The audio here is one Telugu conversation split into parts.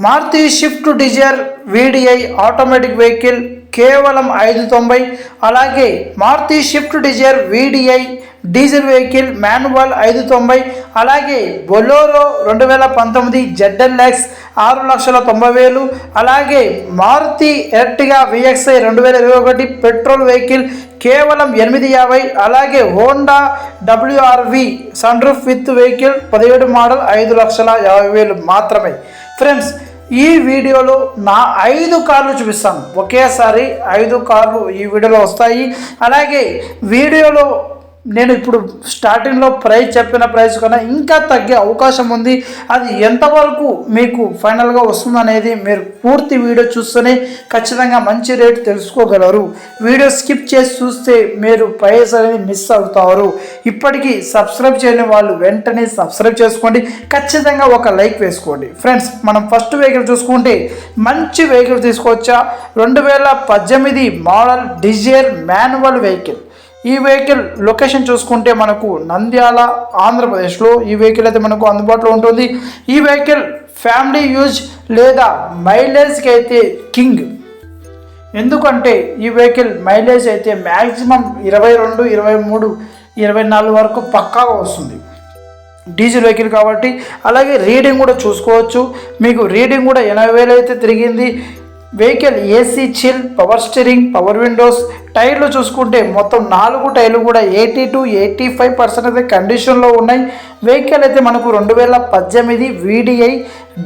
Maruti Swift Dzire VDI automatic vehicle కేవలం 590. అలాగే Maruti Swift Dzire VDI diesel vehicle manual 590. అలాగే బొలోరో 2019 ZLX 6,90,000. అలాగే Maruti Ertiga VXI 2021 petrol vehicle కేవలం 850. అలాగే Honda WRV sunroof with vehicle 17 model 5,50,000 మాత్రమే. ఫ్రెండ్స్, ఈ వీడియోలో నా 5 కార్లు చూపిస్తాను. ఒకేసారి 5 కార్లు ఈ వీడియోలో వస్తాయి. అలాగే వీడియోలో నేను ఇప్పుడు స్టార్టింగ్లో ప్రైస్ చెప్పిన ప్రైస్ కన్నా ఇంకా తగ్గే అవకాశం ఉంది. అది ఎంతవరకు మీకు ఫైనల్గా వస్తుందనేది మీరు పూర్తి వీడియో చూస్తేనే ఖచ్చితంగా మంచి రేటు తెలుసుకోగలరు. వీడియో స్కిప్ చేసి చూస్తే మీరు ప్రైస్ అనేది మిస్ అవుతారు. ఇప్పటికీ సబ్స్క్రైబ్ చేయని వాళ్ళు వెంటనే సబ్స్క్రైబ్ చేసుకోండి. ఖచ్చితంగా ఒక లైక్ వేసుకోండి. ఫ్రెండ్స్, మనం ఫస్ట్ వెహికల్ చూసుకుంటే మంచి వెహికల్ తీసుకొచ్చా. 2018 మోడల్ డిజైర్ మాన్యువల్ వెహికల్. ఈ వెహికల్ లొకేషన్ చూసుకుంటే మనకు నంద్యాల ఆంధ్రప్రదేశ్లో ఈ వెహికల్ అయితే మనకు అందుబాటులో ఉంటుంది. ఈ వెహికల్ ఫ్యామిలీ యూజ్ లేదా మైలేజ్కి అయితే కింగ్. ఎందుకంటే ఈ వెహికల్ మైలేజ్ అయితే మ్యాక్సిమం 22, 23, 24 వరకు పక్కాగా వస్తుంది. డీజిల్ వెహికల్ కాబట్టి. అలాగే రీడింగ్ కూడా చూసుకోవచ్చు. మీకు రీడింగ్ కూడా 80,000 అయితే తిరిగింది. Vehicle AC chill, power steering, power Windows. టైర్లు చూసుకుంటే మొత్తం 4 టైర్లు కూడా 80 to 85% అయితే కండిషన్లో ఉన్నాయి. వెహికల్ అయితే మనకు 2018 VDI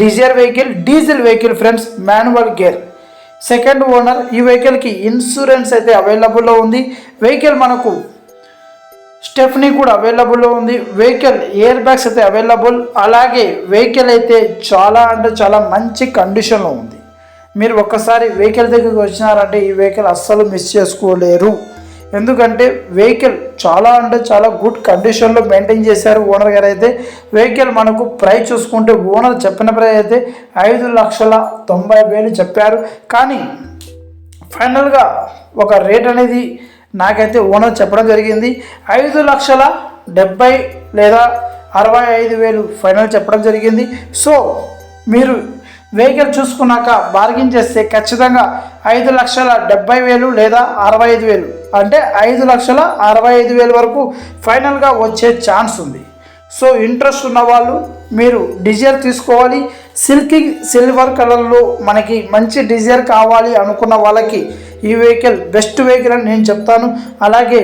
Dzire vehicle, diesel vehicle friends, manual gear, second owner. ఈ వెహికల్కి ఇన్సూరెన్స్ అయితే అవైలబుల్లో ఉంది. వెహికల్ మనకు స్టెఫ్నీ కూడా అవైలబుల్లో ఉంది. వెహికల్ ఎయిర్ బ్యాగ్స్ అయితే అవైలబుల్. అలాగే వెహికల్ అయితే చాలా అంటే చాలా మంచి కండిషన్లో ఉంది. మీరు ఒక్కసారి వెహికల్ దగ్గరికి వచ్చినారంటే ఈ వెహికల్ అస్సలు మిస్ చేసుకోలేరు. ఎందుకంటే వెహికల్ చాలా అంటే చాలా గుడ్ కండిషన్లో మెయింటైన్ చేశారు ఓనర్ గారు అయితే. వెహికల్ మనకు ప్రైస్ చూసుకుంటే ఓనర్ చెప్పిన ప్రైస్ అయితే 5,90,000 చెప్పారు. కానీ ఫైనల్గా ఒక రేట్ అనేది నాకైతే ఓనర్ చెప్పడం జరిగింది. 5,70,000 లేదా 65,000 ఫైనల్ చెప్పడం జరిగింది. సో మీరు వెహికల్ చూసుకున్నాక బార్గెన్ చేస్తే ఖచ్చితంగా 5,70,000 లేదా 65,000 అంటే 5,65,000 వరకు ఫైనల్గా వచ్చే ఛాన్స్ ఉంది. సో ఇంట్రెస్ట్ ఉన్న వాళ్ళు మీరు డిజైర్ తీసుకోవాలి. సిల్వర్ కలర్లో మనకి మంచి డిజైర్ కావాలి అనుకున్న వాళ్ళకి ఈ వెహికల్ బెస్ట్ వెహికల్ అని నేను చెప్తాను. అలాగే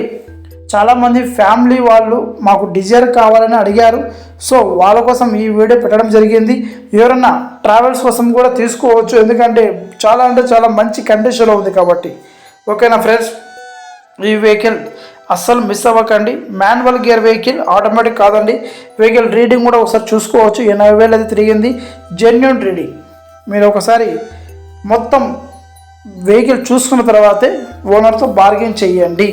చాలామంది ఫ్యామిలీ వాళ్ళు మాకు డిజైర్ కావాలని అడిగారు. సో వాళ్ళ కోసం ఈ వీడియో పెట్టడం జరిగింది. ఎవరన్నా ట్రావెల్స్ కోసం కూడా తీసుకోవచ్చు, ఎందుకంటే చాలా అంటే చాలా మంచి కండిషన్లో ఉంది కాబట్టి. ఓకేనా ఫ్రెండ్స్, ఈ వెహికల్ అస్సలు మిస్ అవ్వకండి. మాన్యువల్ గేర్ వెహికల్, ఆటోమేటిక్ కాదండి. వెహికల్ రీడింగ్ కూడా ఒకసారి చూసుకోవచ్చు. 80,000 అయితే తిరిగింది. Genuine reading. మీరు ఒకసారి మొత్తం వెహికల్ చూసుకున్న తర్వాతే ఓనర్తో బార్గెన్ చేయండి.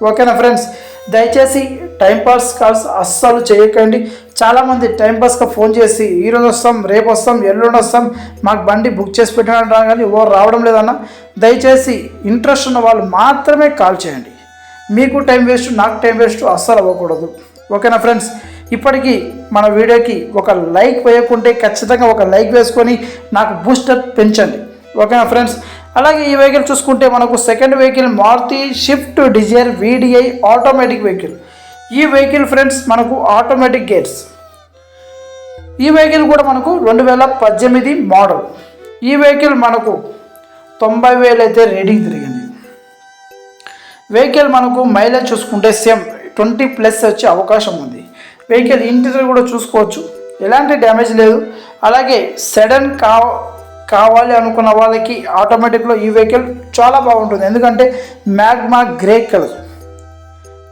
ఓకేనా ఫ్రెండ్స్, దయచేసి టైంపాస్ కాల్స్ అస్సలు చేయకండి. చాలామంది టైంపాస్గా ఫోన్ చేసి ఈరోజు వస్తాం, రేపు వస్తాం, ఎల్లుండి వస్తాం, మాకు బండి బుక్ చేసి పెట్టినా కానీ ఎవరు రావడం లేదన్న. దయచేసి ఇంట్రెస్ట్ ఉన్న వాళ్ళు మాత్రమే కాల్ చేయండి. మీకు టైం వేస్ట్, నాకు టైం వేస్ట్ అస్సలు అవ్వకూడదు. ఓకేనా ఫ్రెండ్స్, ఇప్పటికీ మన వీడియోకి ఒక లైక్ వేయకుంటే ఖచ్చితంగా ఒక లైక్ వేసుకొని నాకు బూస్టర్ పెంచండి. ఓకేనా ఫ్రెండ్స్, అలాగే ఈ వెహికల్ చూసుకుంటే మనకు second vehicle Maruti Swift Dzire VDI automatic vehicle. ఈ వెహికల్ ఫ్రెండ్స్ మనకు ఆటోమేటిక్ గేర్స్. ఈ వెహికల్ కూడా మనకు 2018 మోడల్. ఈ వెహికల్ మనకు 90,000 అయితే రేటింగ్ తిరిగింది. వెహికల్ మనకు మైలేజ్ చూసుకుంటే సేమ్ 20+ వచ్చే అవకాశం ఉంది. వెహికల్ ఇంటీరియర్ కూడా చూసుకోవచ్చు, ఎలాంటి డ్యామేజ్ లేదు. అలాగే సడన్ కావాలి అనుకున్న వాళ్ళకి ఆటోమేటిక్లో ఈ వెహికల్ చాలా బాగుంటుంది. ఎందుకంటే మ్యాగ్మా గ్రే కలర్,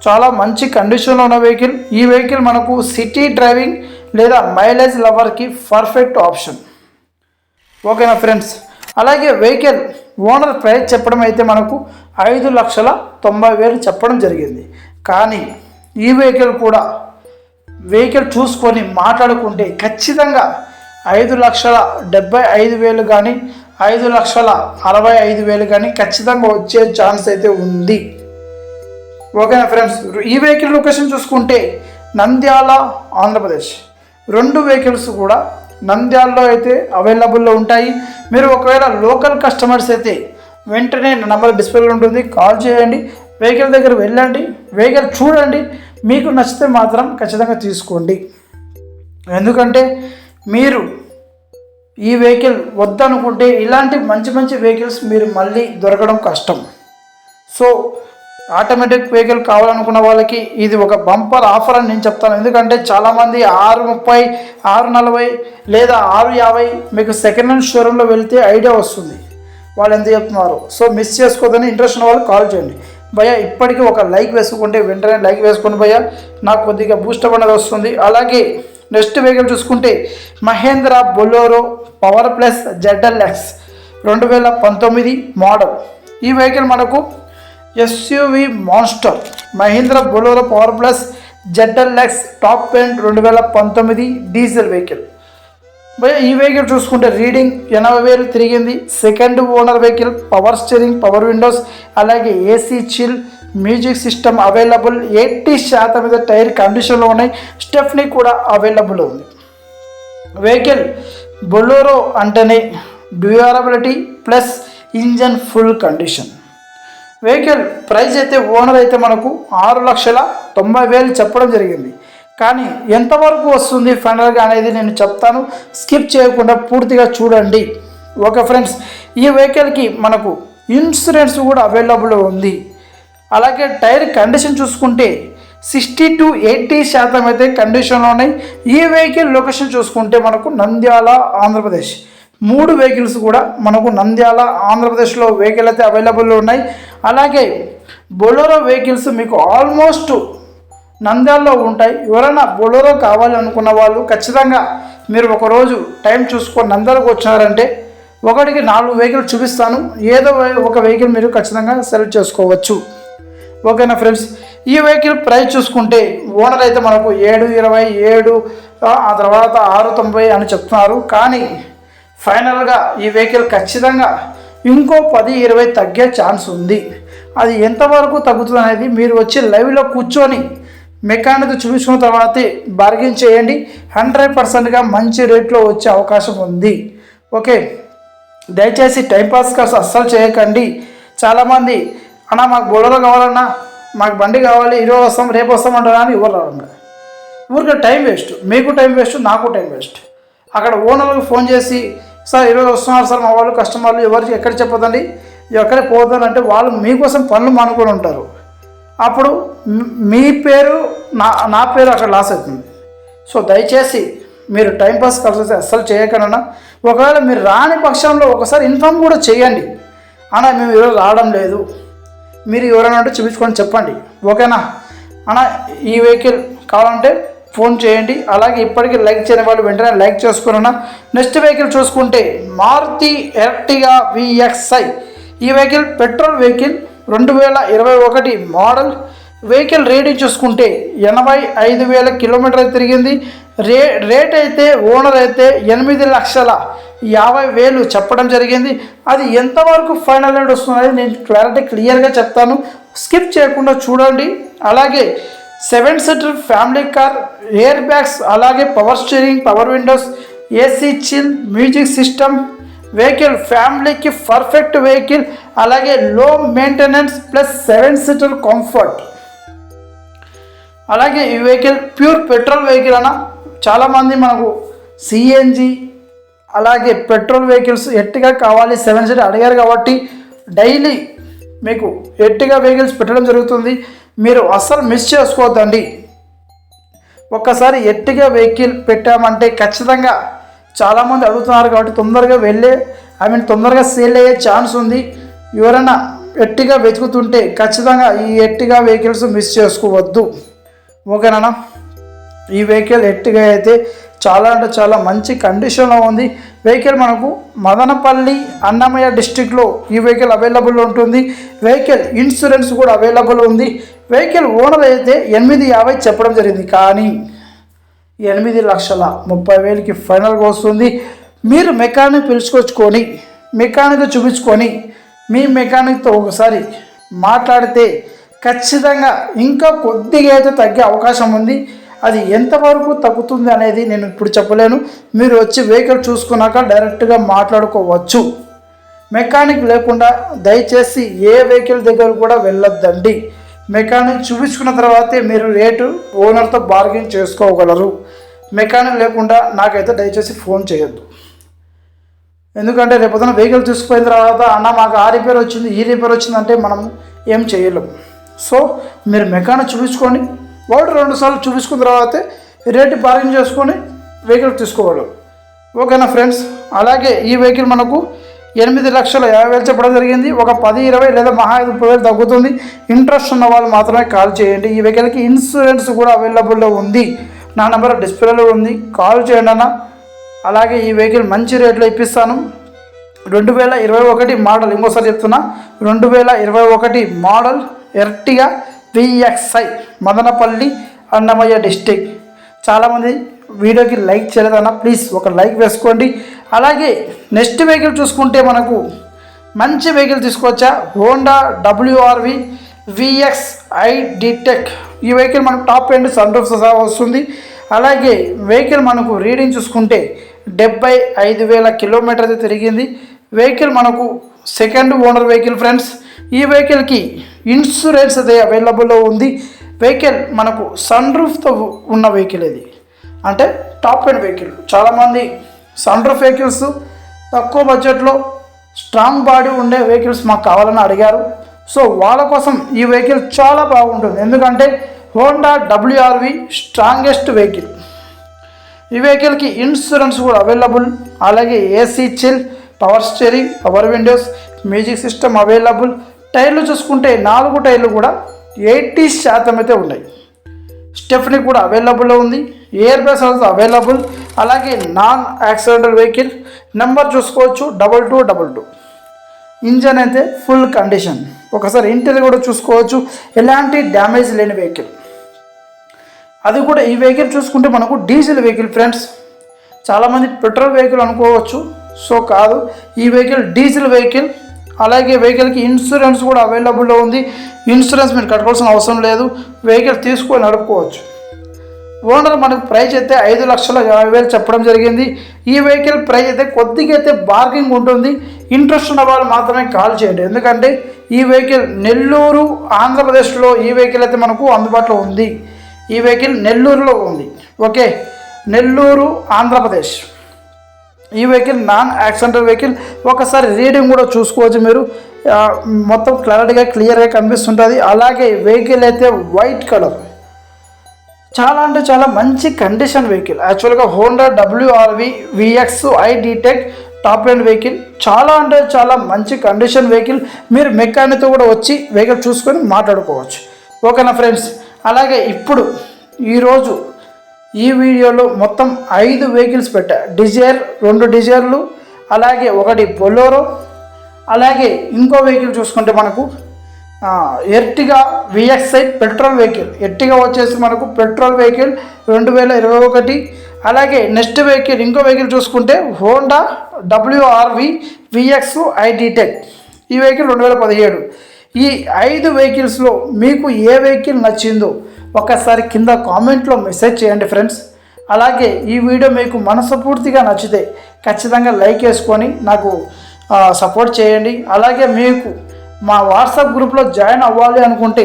చాలా మంచి కండిషన్లో ఉన్న వెహికల్. ఈ వెహికల్ మనకు సిటీ డ్రైవింగ్ లేదా మైలేజ్ లవర్కి పర్ఫెక్ట్ ఆప్షన్. ఓకేనా ఫ్రెండ్స్, అలాగే వెహికల్ ఓనర్ ప్రైస్ చెప్పడం అయితే మనకు 5,90,000 చెప్పడం జరిగింది. కానీ ఈ వెహికల్ కూడా వెహికల్ చూసుకొని మాట్లాడుకుంటే ఖచ్చితంగా 5,75,000 కానీ 5,65,000 కానీ ఖచ్చితంగా వచ్చే ఛాన్స్ అయితే ఉంది. ఓకేనా ఫ్రెండ్స్, ఈ వెహికల్ లొకేషన్ చూసుకుంటే నంద్యాల ఆంధ్రప్రదేశ్. 2 వెహికల్స్ కూడా నంద్యాలలో అయితే అవైలబుల్లో ఉంటాయి. మీరు ఒకవేళ లోకల్ కస్టమర్స్ అయితే వెంటనే నా నెంబర్ డిస్ప్లేలో ఉంటుంది, కాల్ చేయండి. వెహికల్ దగ్గర వెళ్ళండి, వెహికల్ చూడండి, మీకు నచ్చితే మాత్రం ఖచ్చితంగా తీసుకోండి. ఎందుకంటే మీరు ఈ వెహికల్ వద్దనుకుంటే ఇలాంటి మంచి మంచి వెహికల్స్ మీరు మళ్ళీ దొరకడం కష్టం. సో ఆటోమేటిక్ వెహికల్ కావాలనుకున్న వాళ్ళకి ఇది ఒక బంపర్ ఆఫర్ అని నేను చెప్తాను. ఎందుకంటే చాలామంది 630, 640 లేదా 650 మీకు సెకండ్ హ్యాండ్ షోరూంలో వెళ్తే ఐడియా వస్తుంది వాళ్ళు ఎంత చెప్తున్నారు. సో మిస్ చేసుకోదని ఇంట్రెస్ట్ ఉన్న వాళ్ళు కాల్ చేయండి. భయ్యా ఇప్పటికీ ఒక లైక్ వేసుకుంటే వెంటనే లైక్ వేసుకుని భయ్యా నాకు కొద్దిగా బూస్టప్ అనేది వస్తుంది. అలాగే నెక్స్ట్ వెహికల్ చూసుకుంటే Mahindra Bolero power plus ZLX 2019 model. ఈ వెహికల్ మనకు SUV monster Mahindra Bolero power plus ZLX top end 2019 diesel vehicle. ఈ వెహికల్ చూసుకుంటే రీడింగ్ 80,000 తిరిగింది. Second owner vehicle, power steering, power windows, అలాగే AC chill, music system available. 80% మీద టైర్ కండిషన్లో ఉన్నాయి. స్టెఫ్నీ కూడా అవైలబుల్ ఉంది. వెహికల్ బొలెరో అంటేనే durability plus engine full condition. Vehicle price అయితే ఓనర్ అయితే మనకు 6,90,000 చెప్పడం జరిగింది. కానీ ఎంతవరకు వస్తుంది ఫైనల్గా అనేది నేను చెప్తాను, స్కిప్ చేయకుండా పూర్తిగా చూడండి. ఓకే ఫ్రెండ్స్, ఈ వెహికల్కి మనకు ఇన్సూరెన్స్ కూడా అవైలబుల్ ఉంది. అలాగే టైర్ కండిషన్ చూసుకుంటే 60 to 80% అయితే కండిషన్లో ఉన్నాయి. ఈ వెహికల్ లొకేషన్ చూసుకుంటే మనకు నంద్యాల ఆంధ్రప్రదేశ్. 3 వెహికల్స్ కూడా మనకు నంద్యాల ఆంధ్రప్రదేశ్లో వెహికల్ అయితే అవైలబుల్లో ఉన్నాయి. అలాగే బొలెరో వెహికల్స్ మీకు ఆల్మోస్ట్ నంద్యాలలో ఉంటాయి. ఎవరైనా బొలెరో కావాలి అనుకున్న వాళ్ళు ఖచ్చితంగా మీరు ఒకరోజు టైం చూసుకొని నంద్యాలకు వచ్చినారంటే ఒకటికి 4 వెహికల్ చూపిస్తాను. ఏదో ఒక వెహికల్ మీరు ఖచ్చితంగా సెలెక్ట్ చేసుకోవచ్చు. ఓకేనా ఫ్రెండ్స్, ఈ వెహికల్ ప్రైస్ చూసుకుంటే ఓనర్ అయితే మనకు 7,27 ఆ తర్వాత 6,90 అని చెప్తున్నారు. కానీ ఫైనల్గా ఈ వెహికల్ ఖచ్చితంగా ఇంకో 10-20 తగ్గే ఛాన్స్ ఉంది. అది ఎంతవరకు తగ్గుతుంది అనేది మీరు వచ్చి లైవ్లో కూర్చొని మెకానిక్ చూపించుకున్న తర్వాతే బార్గెన్ చేయండి. 100%గా మంచి రేట్లో వచ్చే అవకాశం ఉంది. ఓకే, దయచేసి టైంపాస్ కాస్ట్ అస్సలు చేయకండి. చాలామంది అన్నా మాకు బొలెరో కావాలన్నా, మాకు బండి కావాలి, ఈరోజు వస్తాం రేపు వస్తామంటారా అని ఎవరు రావడం. ఊరికే టైం వేస్ట్, మీకు టైం వేస్ట్, నాకు టైం వేస్ట్. అక్కడ ఓనర్లకు ఫోన్ చేసి సార్ ఈరోజు వస్తున్నారు సార్ మా వాళ్ళు కస్టమర్లు, ఎవరికి ఎక్కడ చెప్పదండి, ఎక్కడికి పోతాను అంటే వాళ్ళు మీకోసం పనులు మానుకొని ఉంటారు. అప్పుడు మీ పేరు నా పేరు అక్కడ లాస్ అవుతుంది. సో దయచేసి మీరు టైంపాస్ కలిసి అస్సలు చేయకనన్నా. ఒకవేళ మీరు రాని పక్షంలో ఒకసారి ఇన్ఫామ్ కూడా చేయండి, అన్నా మేము ఈరోజు రావడం లేదు, మీరు ఎవరైనా ఉంటే చూపించుకొని చెప్పండి. ఓకేనా అన్నా, ఈ వెహికల్ కావాలంటే ఫోన్ చేయండి. అలాగే ఇప్పటికీ లైక్ చేయని వాళ్ళు వెంటనే లైక్ చేసుకున్నా. నెక్స్ట్ వెహికల్ చూసుకుంటే మారుతి ఎర్టిగా VXi. ఈ vehicle petrol vehicle 2021 model. Vehicle rating చూసుకుంటే 85,000 కిలోమీటర్లు తిరిగింది. రేట్ అయితే ఓనర్ అయితే 8,50,000 చెప్పడం జరిగింది. అది ఎంతవరకు ఫైనల్ రేట్ వస్తుంది నేను క్లియర్గా చెప్తాను, స్కిప్ చేయకుండా చూడండి. అలాగే 7 seater family car, air bags, అలాగే power steering, power windows, AC chill, music system. Vehicle ఫ్యామిలీకి పర్ఫెక్ట్ వెహికల్. అలాగే low maintenance plus 7 seater comfort. అలాగే ఈ వెహికల్ ప్యూర్ పెట్రోల్ వెహికల్ అన్న. చాలామంది మనకు సిఎన్జి అలాగే పెట్రోల్ వెహికల్స్ ఎర్టిగా కావాలి 7 సీటర్ అడిగారు కాబట్టి డైలీ మీకు ఎర్టిగా వెహికల్స్ పెట్టడం జరుగుతుంది. మీరు అస్సలు మిస్ చేసుకోవద్దండి. ఒక్కసారి ఎర్టిగా వెహికల్ పెట్టామంటే ఖచ్చితంగా చాలామంది అడుగుతున్నారు కాబట్టి తొందరగా తొందరగా సేల్ అయ్యే ఛాన్స్ ఉంది. ఎవరైనా ఎర్టిగా వెతుకుతుంటే ఖచ్చితంగా ఈ ఎర్టిగా వెహికల్స్ మిస్ చేసుకోవద్దు. ఓకేనా, ఈ వెహికల్ ఎర్టిగా అయితే చాలా అంటే చాలా మంచి కండిషన్లో ఉంది. వెహికల్ మనకు మదనపల్లి అన్నమయ్య డిస్టిక్లో ఈ వెహికల్ అవైలబుల్ ఉంటుంది. వెహికల్ ఇన్సూరెన్స్ కూడా అవైలబుల్ ఉంది. వెహికల్ ఓనర్ అయితే 8,50,000 చెప్పడం జరిగింది, కానీ 8,30,000కి ఫైనల్గా వస్తుంది. మీరు మెకానిక్ పిలుచుకొచ్చుకొని మెకానిక్ చూపించుకొని మీ మెకానిక్తో ఒకసారి మాట్లాడితే ఖచ్చితంగా ఇంకా కొద్దిగా అయితే తగ్గే అవకాశం ఉంది. అది ఎంతవరకు తగ్గుతుంది అనేది నేను ఇప్పుడు చెప్పలేను. మీరు వచ్చి వెహికల్ చూసుకున్నాక డైరెక్ట్గా మాట్లాడుకోవచ్చు. మెకానిక్ లేకుండా దయచేసి ఏ వెహికల్ దగ్గర కూడా వెళ్ళొద్దండి. మెకానిక్ చూపించుకున్న తర్వాతే మీరు రేటు ఓనర్తో బార్గెన్ చేసుకోగలరు. మెకానిక్ లేకుండా నాకైతే దయచేసి ఫోన్ చేయొద్దు. ఎందుకంటే రేపొద్దున వెహికల్ తీసుకుపోయిన తర్వాత అన్న మాకు ఆ రిపేర్ వచ్చింది ఈ రిపేర్ వచ్చిందంటే మనం ఏం చేయలేము. సో మీరు మెకానిక్ చూపించుకొని 1-2 సార్లు చూపించుకున్న తర్వాతే రేటు బార్గెన్ చేసుకొని వెహికల్ తీసుకోవాలి. ఓకేనా ఫ్రెండ్స్. అలాగే ఈ వెహికల్ మనకు 8,50,000 చెప్పడం జరిగింది. ఒక 10-20 లేదా మహా 30,000 తగ్గుతుంది. ఇంట్రెస్ట్ ఉన్న వాళ్ళు మాత్రమే కాల్ చేయండి. ఈ వెహికల్కి ఇన్సూరెన్స్ కూడా అవైలబుల్లో ఉంది. నా నెంబర్ డిస్ప్లేలో ఉంది, కాల్ చేయండి అన్న. అలాగే ఈ వెహికల్ మంచి రేట్లో ఇప్పిస్తాను. 2021 మోడల్, ఇంకోసారి చెప్తున్నా, 2021 model Ertiga VXi, Madanapalle, Annamayya district. చాలామంది వీడియోకి లైక్ చేయలేదన్న, ప్లీజ్ ఒక లైక్ వేసుకోండి. అలాగే నెక్స్ట్ వెహికల్ చూసుకుంటే మనకు మంచి వెహికల్ తీసుకొచ్చా, హోండా WRV VXi D-Tech. ఈ వెహికల్ మనకు టాప్ ఎండ్ సన్ రూఫ్ సహా వస్తుంది. అలాగే వెహికల్ మనకు రీడింగ్ చూసుకుంటే 75,000 కిలోమీటర్ అయితే తిరిగింది. వెహికల్ మనకు సెకండ్ ఓనర్ వెహికల్ ఫ్రెండ్స్. ఈ వెహికల్కి ఇన్సూరెన్స్ అయితే అవైలబుల్లో ఉంది. వెహికల్ మనకు సన్ రూఫ్తో ఉన్న వెహికల్ ఇది, అంటే టాప్ ఎండ్ వెహికల్. చాలామంది సన్ రూఫ్ వెహికల్స్ తక్కువ బడ్జెట్లో స్ట్రాంగ్ బాడీ ఉండే వెహికల్స్ మాకు కావాలని అడిగారు. సో వాళ్ళ కోసం ఈ వెహికల్ చాలా బాగుంటుంది. ఎందుకంటే హోండా WRV స్ట్రాంగెస్ట్ వెహికల్. ఈ వెహికల్కి ఇన్సూరెన్స్ కూడా అవైలబుల్. అలాగే AC chill, power steering, power Windows, music system available. టైర్లు చూసుకుంటే 4 టైర్లు కూడా 80% అయితే ఉన్నాయి. స్టెఫ్నీ కూడా అవైలబుల్లో ఉంది. Air bags also available. అలాగే నాన్ యాక్సిడెంటల్ వెహికల్. నెంబర్ చూసుకోవచ్చు 2222. ఇంజన్ అయితే ఫుల్ కండిషన్. ఒకసారి ఇంటీరియర్ కూడా చూసుకోవచ్చు, ఎలాంటి డ్యామేజ్ లేని వెహికల్. అది కూడా ఈ వెహికల్ చూసుకుంటే మనకు డీజిల్ వెహికల్ ఫ్రెండ్స్. చాలామంది పెట్రోల్ వెహికల్ అనుకోవచ్చు, సో కాదు, ఈ వెహికల్ డీజిల్ వెహికల్. అలాగే వెహికల్కి ఇన్సూరెన్స్ కూడా అవైలబుల్లో ఉంది. ఇన్సూరెన్స్ మీరు కట్టుకోవాల్సిన అవసరం లేదు, వెహికల్ తీసుకొని నడుపుకోవచ్చు. ఓనర్ మనకు ప్రైస్ అయితే 5,50,000 చెప్పడం జరిగింది. ఈ వెహికల్ ప్రైస్ అయితే కొద్దిగా అయితే బార్గింగ్ ఉంటుంది. ఇంట్రెస్ట్ ఉన్న వాళ్ళు మాత్రమే కాల్ చేయండి. ఎందుకంటే ఈ వెహికల్ నెల్లూరు ఆంధ్రప్రదేశ్లో ఈ వెహికల్ అయితే మనకు అందుబాటులో ఉంది. ఈ వెహికల్ నెల్లూరులో ఉంది. ఓకే, నెల్లూరు ఆంధ్రప్రదేశ్. ఈ వెహికల్ నాన్ యాక్సిడెంటల్ వెహికల్. ఒకసారి రీడింగ్ కూడా చూసుకోవచ్చు మీరు, మొత్తం క్లియర్గా కనిపిస్తుంటుంది. అలాగే వెహికల్ అయితే వైట్ కలర్, చాలా అంటే చాలా మంచి కండిషన్ వెహికల్. యాక్చువల్గా Honda WRV VXi D-Tech top end vehicle. చాలా అంటే చాలా మంచి కండిషన్ వెహికల్. మీరు మెకానిక్తో కూడా వచ్చి వెహికల్ చూసుకొని మాట్లాడుకోవచ్చు. ఓకేనా ఫ్రెండ్స్. అలాగే ఇప్పుడు ఈరోజు ఈ వీడియోలో మొత్తం 5 వెహికల్స్ పెట్టా. డిజైర్, 2 డిజైర్లు, అలాగే 1 బొలోరో, అలాగే ఇంకో వెహికల్ చూసుకుంటే మనకు Ertiga VXi petrol vehicle. Ertiga వచ్చేసి మనకు పెట్రోల్ వెహికల్ 2021. అలాగే నెక్స్ట్ వెహికల్, ఇంకో వెహికల్ చూసుకుంటే హోండా WRV VXi D-Tech. ఈ వెహికల్ 2017. ఈ 5 వెహికల్స్లో మీకు ఏ వెహికల్ నచ్చిందో ఒకసారి కింద కామెంట్లో మెసేజ్ చేయండి ఫ్రెండ్స్. అలాగే ఈ వీడియో మీకు మనస్ఫూర్తిగా నచ్చితే ఖచ్చితంగా లైక్ వేసుకొని నాకు సపోర్ట్ చేయండి. అలాగే మీకు మా వాట్సాప్ గ్రూప్లో జాయిన్ అవ్వాలి అనుకుంటే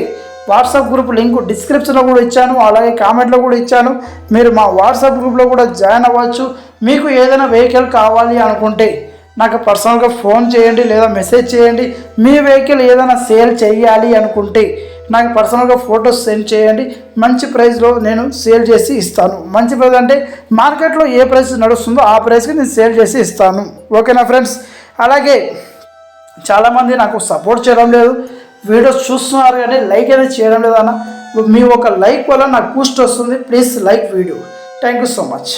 వాట్సాప్ గ్రూప్ లింక్ డిస్క్రిప్షన్లో కూడా ఇచ్చాను, అలాగే కామెంట్లో కూడా ఇచ్చాను. మీరు మా వాట్సాప్ గ్రూప్లో కూడా జాయిన్ అవ్వచ్చు. మీకు ఏదైనా వెహికల్ కావాలి అనుకుంటే నాకు పర్సనల్గా ఫోన్ చేయండి లేదా మెసేజ్ చేయండి. మీ వెహికల్ ఏదైనా సేల్ చేయాలి అనుకుంటే నాకు పర్సనల్గా ఫొటోస్ సెండ్ చేయండి. మంచి ప్రైస్లో నేను సేల్ చేసి ఇస్తాను. మంచి ప్రైస్ అంటే మార్కెట్లో ఏ ప్రైస్ నడుస్తుందో ఆ ప్రైస్కి నేను సేల్ చేసి ఇస్తాను. ఓకేనా ఫ్రెండ్స్. అలాగే చాలామంది నాకు సపోర్ట్ చేయడం లేదు, వీడియోస్ చూస్తున్నారు కానీ లైక్ అనేది చేయడం లేదన్న. మీ ఒక లైక్ వల్ల నాకు బూస్ట్ వస్తుంది. Please like video. Thank you so much.